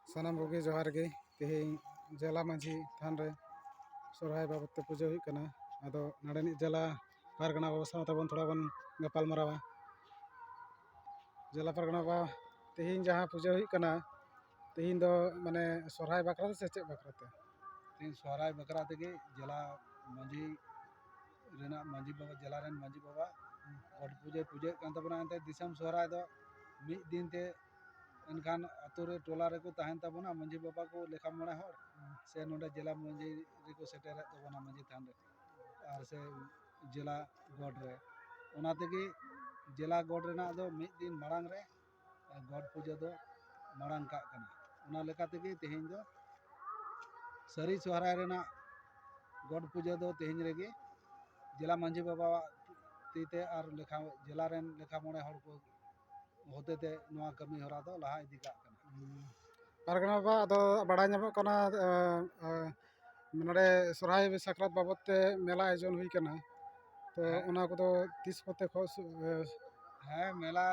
सानाम कोगे जोहार गे तेहें जिला माझी थान रे सोरहाय बाबत ते पूजा हुई कना आदो नाडेनी जिला पारगना बाबा साथ बन थोड़ा बन गपाल मरावा जिला पारगना बाबा तेहें जहाँ पूजा हुई कना तेहें दो माने सोरहाय बाकरा से चेक बाकराते तीन सोहराय बकरा तेगे जिला मांझी रेना मांझी बाबा जिला रेन मांझी बाबा गॉड पूजे पूजे कान तबना एंते दिसम सोहराय दो मिद दिन ते एनखान अतु रे टोला रे को तहन तबना मांझी बाबा को लेखा मोड़े हर से नोडे जिला मांझी रे को सेटेरे तबना मांझी थान रे आर से जिला गॉड रे ओना तेगे जिला गॉड रेना दो मिद दिन मारांग रे गॉड पूजा दो मारांग का कना ओना लेका तेगे तेहें दो सरी सोहराय रेना गॉड पूजा दो तेहें रेगे जिला मांझी बाबा तीते और लेखा जिला रेन लेखा मोड़े हर को होते ते नोआ कमी हरा दो लहा इदी का कना पारगना बाबा आदो बड़ा ᱧᱟᱢᱚᱜ ᱠᱟᱱᱟ नोडे सोरहाय साकरात बाबत ते मेला आयोजन हुई कना तो ओना कोदो तीस कोते खो है मेला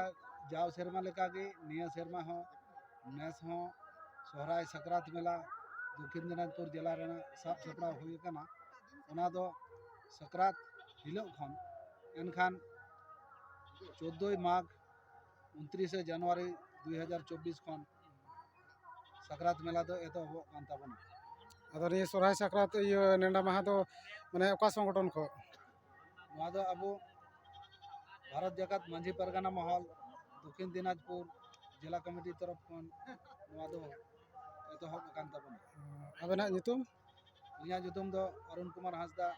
जाव सेरमा लेका के निया सेरमा हो नेस हो सोहराय साकरात मेला दक्षिण दिनाजपुर जिला रेना साब सपड़ा हुई कना ओना दो साकरात हिलो खन एनखान 14 माघ 29 जनवरी 2024 खन साकरात मेला दो एतो हो कान ताबना आदो नि सोरहाय साकरात इयो नेंडा माहा दो माने ओका संगठन खो नोआ दो अब भारत जगत मांझी परगना महल दक्षिण दिनाजपुर जिला कमेटी तरफ खन नोआ दो एतो हो कान ताबना आबेना नितुम इया जुतुम दो अरुण कुमार हांसदा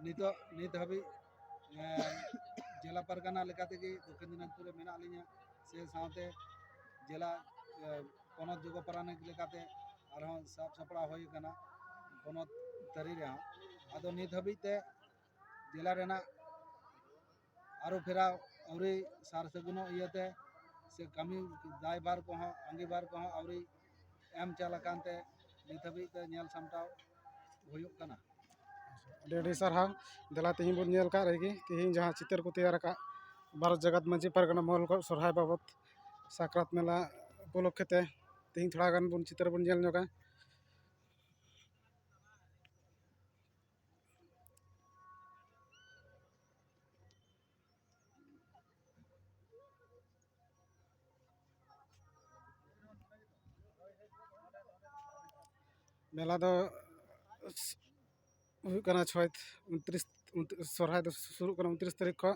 नित हबी जिला परगना लेका तेगे दक्षिण दिनाजपुर रे मेना लिया से साथे जिला पनत जुग परानिक लेकाते आरो साफ सपड़ा होई कना पनत तरी रे आदो नित हबी ते जिला रेना आरो फेरा औरी सार सगुनो इयते से कमी दायबार को अंगीबार को औरी एम चालकानते नित हबी ते नेल सामटाव हुयुक कना डेडी सरहाव दला तेहें बन नेल का रहेगी तेहें जहाँ चित्र को तैयार का भारत जगत माझी पारगना महल को सोरहाय बाबत साकरात मेला उपलक्षे ते तेहें थोड़ा गान बन चित्र बन नेल नोगा मेला दो हुई कना 29 सोरहाय दो शुरू कना 29 तारीख को